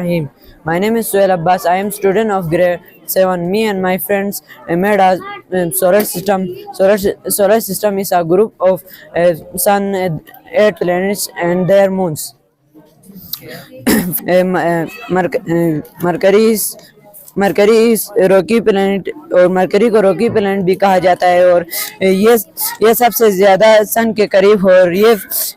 Rahim. My name is Suhail Abbas. I am student of grade 7. Me and my friends made a solar system. Solar system is a group of sun, 8 planets and their moons. Mercury इस Rocky planet और mercury को Rocky planet भी कहा जाता है और ये सबसे ज़्यादा सन के करीब और ये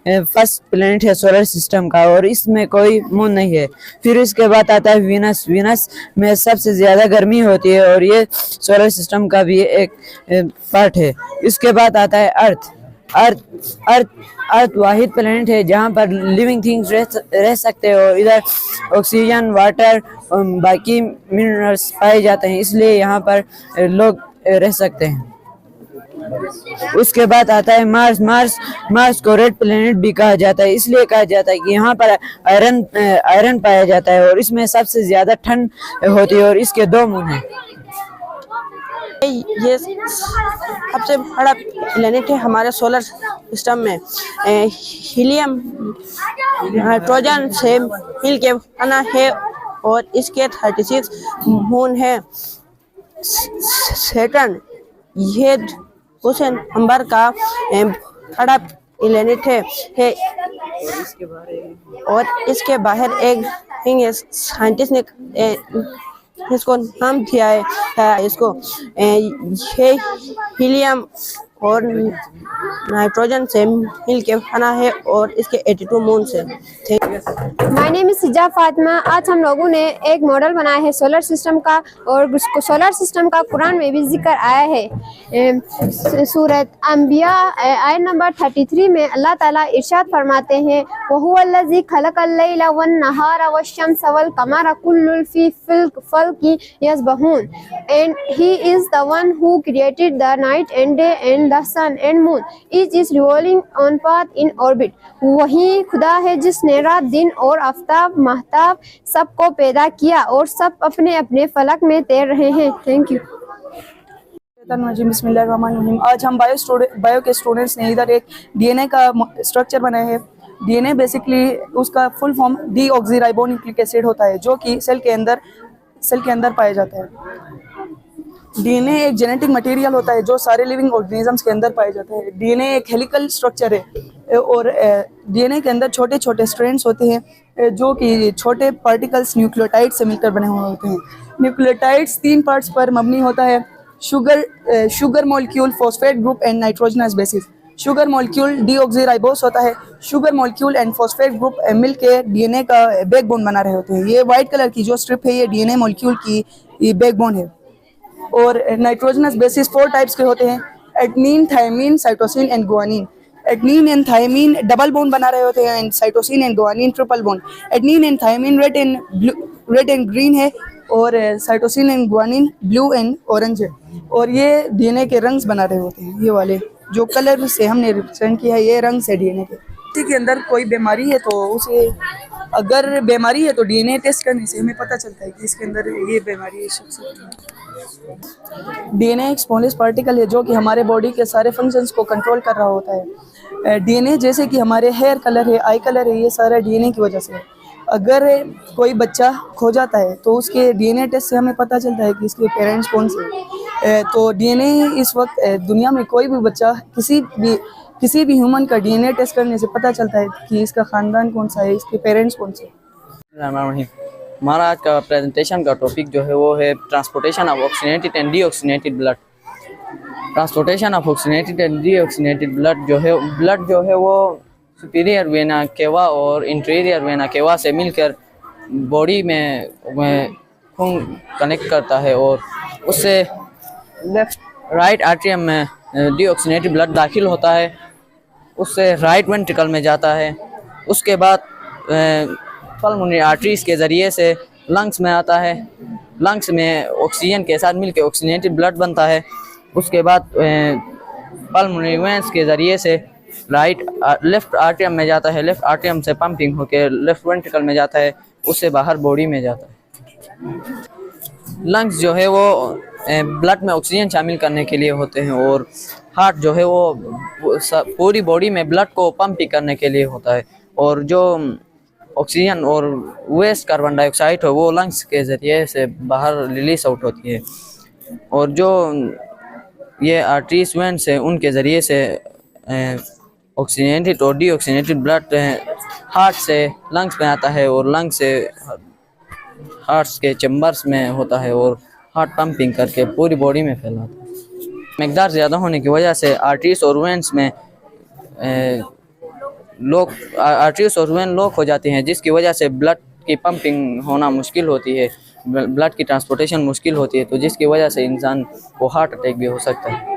फर्स्ट प्लैनेट है सोलर सिस्टम का और इसमें कोई मून नहीं है। फिर इसके बाद आता है वीनस। वीनस में सबसे ज़्यादा गर्मी होती है और ये सोलर सिस्टम का भी एक पार्ट है। इसके बाद आता है अर्थ। अर्थ वाहिद प्लैनेट है जहाँ पर लिविंग थिंग्स रह सकते हैं और इधर ऑक्सीजन, वाटर और बाकी मिनरल्स पाए जाते हैं, इसलिए यहाँ पर लोग रह सकते हैं। उसके बाद आता है मार्स। मार्स को रेड प्लैनेट भी कहा जाता है, इसलिए कहा जाता है कि यहाँ पर आयरन पाया जाता है और इसमें सबसे ज़्यादा ठंड होती है और इसके 2 मून हैं। ये सबसे बड़ा प्लेनेट है हमारे सोलर सिस्टम में। हीलियम नाइट्रोजन से मिल के बना है और इसके 36 मून है। सैटर्न ये दूसरे नंबर का बड़ा प्लेनेट है और इसके बाहर एक साइंटिस्ट ने इसको नाम दिया है इसको ये हीलियम और नाइट्रोजन से मिल के बना है और इसके 82 मून से। My name is Sija Fatima. आज हम लोगों ने एक मॉडल बनाया है सोलर सिस्टम का और सोलर सिस्टम का कुरान में भी जिक्र आया है। सूरत अंबिया आयत नंबर 33 में अल्लाह ताला इरशाद फरमाते हैं वहुवल्लज़ी खलक़ल लैला वन नहारा वश्शम्स वल क़मरा कुल्लुन फ़ी फ़ल्क़ि यस्बहून and he is the one who created the night and day and the sun and moon each is revolving on path in orbit। वही खुदा है जिसने रात दिन और आफ्ताब महताब सबको पैदा किया और सब अपने अपने फलक में तैर रहे हैं। Thank you. बिस्मिल्लाहिर्रहमानिर्रहीम। आज हम बायो के स्टूडेंट्स ने इधर एक डीएनए का स्ट्रक्चर बनाया है। डीएनए बेसिकली उसका फुल फॉर्म डीऑक्सीराइबोन्यूक्लिक एसिड होता है जो कि सेल के अंदर पाया जाता है। डीएनए एक जेनेटिक मटेरियल होता है जो सारे लिविंग ऑर्गेनिजम्स के अंदर पाया जाता है। डीएनए एक हेलिकल स्ट्रक्चर है और डीएनए के अंदर छोटे छोटे स्ट्रैंड्स होते हैं जो कि छोटे पार्टिकल्स न्यूक्लियोटाइड से मिलकर बने हुए होते हैं। न्यूक्लियोटाइड्स 3 पार्ट्स पर मबनी होता है, sugar molecule, phosphate group and nitrogenous bases. Sugar molecule deoxyribose होता है। Sugar molecule and phosphate group मिल के डीएनए का बैकबोन बना रहे होते हैं। ये वाइट कलर की जो स्ट्रिप है ये डीएनए मॉलिक्यूल की बैकबोन है। और नाइट्रोजनस बेसिस 4 टाइप्स के होते हैं, adenine, thymine, cytosine and guanine. Adenine and thymine double bond बना रहे होते हैं and cytosine and guanine triple bond. Adenine and thymine red and green है और cytosine and guanine blue and orange है। और ये डीएनए के रंग्स बना रहे होते हैं। ये वाले जो कलर से हमने रिप्रेजेंट किया है ये रंग से डीएनए के। किसी के अंदर कोई बीमारी है तो उसे अगर बीमारी है तो डीएनए टेस्ट करने से हमें पता चलता है कि इसके अंदर ये बीमारी है। डीएनए एक स्मॉलेस्ट पार्टिकल है जो कि हमारे बॉडी के सारे फंक्शंस को कंट्रोल कर रहा होता है। डीएनए जैसे कि हमारे हेयर कलर है, आई कलर है, ये सारा डीएनए की वजह से है। अगर कोई बच्चा खो जाता है तो उसके डीएनए टेस्ट से हमें पता चलता है कि इसके पेरेंट्स कौन से। तो डीएनए इस वक्त दुनिया में कोई भी बच्चा किसी भी ह्यूमन का डीएनए टेस्ट करने से पता चलता है कि इसका खानदान कौन सा है, इसके पेरेंट्स कौन से। हमारा आज का प्रेजेंटेशन का टॉपिक जो है वो है transportation of oxygenated and deoxygenated blood. Transportation of oxygenated and deoxygenated blood जो है वो सुपीरियर वेना केवा और इंटीरियर वेना केवा से मिलकर बॉडी में खून कनेक्ट करता है और उससे लेफ्ट राइट आर्टरियम में डीऑक्सीजनेटेड ब्लड दाखिल होता है, उससे राइट वेंट्रिकल में जाता है। उसके बाद पल्मोनरी आर्टरीज के ज़रिए से लंग्स में आता है। लंग्स में ऑक्सीजन के साथ मिलकर ऑक्सीजनेटेड ब्लड बनता है। उसके बाद पल्मोनरी वेन्स के ज़रिए से लेफ्ट आर्टरियम में जाता है। लेफ्ट आर्टरियम से पंपिंग होकर लेफ्ट वेंट्रिकल में जाता है, उससे बाहर बॉडी में जाता है। लंग्स जो है वो ब्लड में ऑक्सीजन शामिल करने के लिए होते हैं और हार्ट जो है वो पूरी बॉडी में ब्लड को पंप करने के लिए होता है। और जो ऑक्सीजन और वेस्ट कार्बन डाइऑक्साइड हो वो लंग्स के ज़रिए से बाहर रिलीज आउट होती है। और जो ये आर्टरीज वेंस है उनके ज़रिए से ऑक्सीजनेटेड और डीऑक्सीजनेटेड ब्लड हार्ट से लंग्स में आता है और लंग्स से हार्ट्स के चैम्बर्स में होता है और हार्ट पंपिंग करके पूरी बॉडी में फैलाता है। मकदार ज़्यादा होने की वजह से आर्टरीज और वेंस में आर्टरीज और वेन लॉक हो जाती हैं, जिसकी वजह से ब्लड की पंपिंग होना मुश्किल होती है, ब्लड की ट्रांसपोर्टेशन मुश्किल होती है, तो जिसकी वजह से इंसान को हार्ट अटैक भी हो सकता है।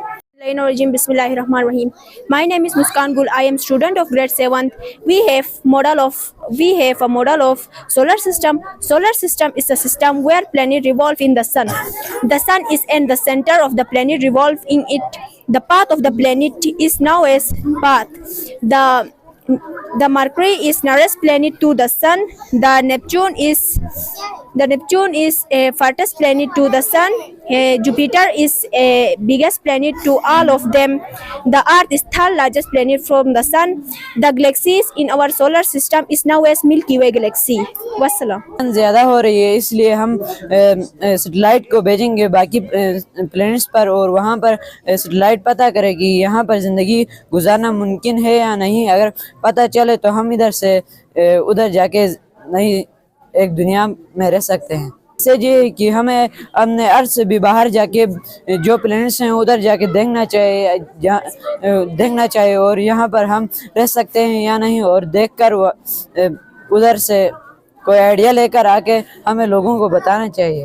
Bismillahirrahmanirrahim. My name is Muskan Gul. I am student of grade 7th. We have a model of solar system. Solar system is a system where planet revolve in the sun. The sun is in the center of the planet revolve in it. The path of the planet is now as path. The Mercury is nearest planet to the sun. The Neptune is a farthest planet to the sun. Jupiter is a biggest planet to all of them. The Earth is third largest planet from the sun. The galaxies in our solar system is now as Milky Way galaxy. Wassalam. ज़्यादा हो रही है, इसलिए हम satellite को भेजेंगे बाकी planets पर और वहाँ पर सैटेलाइट पता करेगी यहाँ पर ज़िंदगी गुजारना मुमकिन है या नहीं। अगर पता चले तो हम इधर से उधर जाके नई एक दुनिया में रह सकते हैं। इससे ये कि हमें अपने अर्थ से भी बाहर जाके जो प्लैनेट्स हैं उधर जाके देखना चाहिए और यहाँ पर हम रह सकते हैं या नहीं, और देखकर उधर से कोई आइडिया लेकर आके हमें लोगों को बताना चाहिए।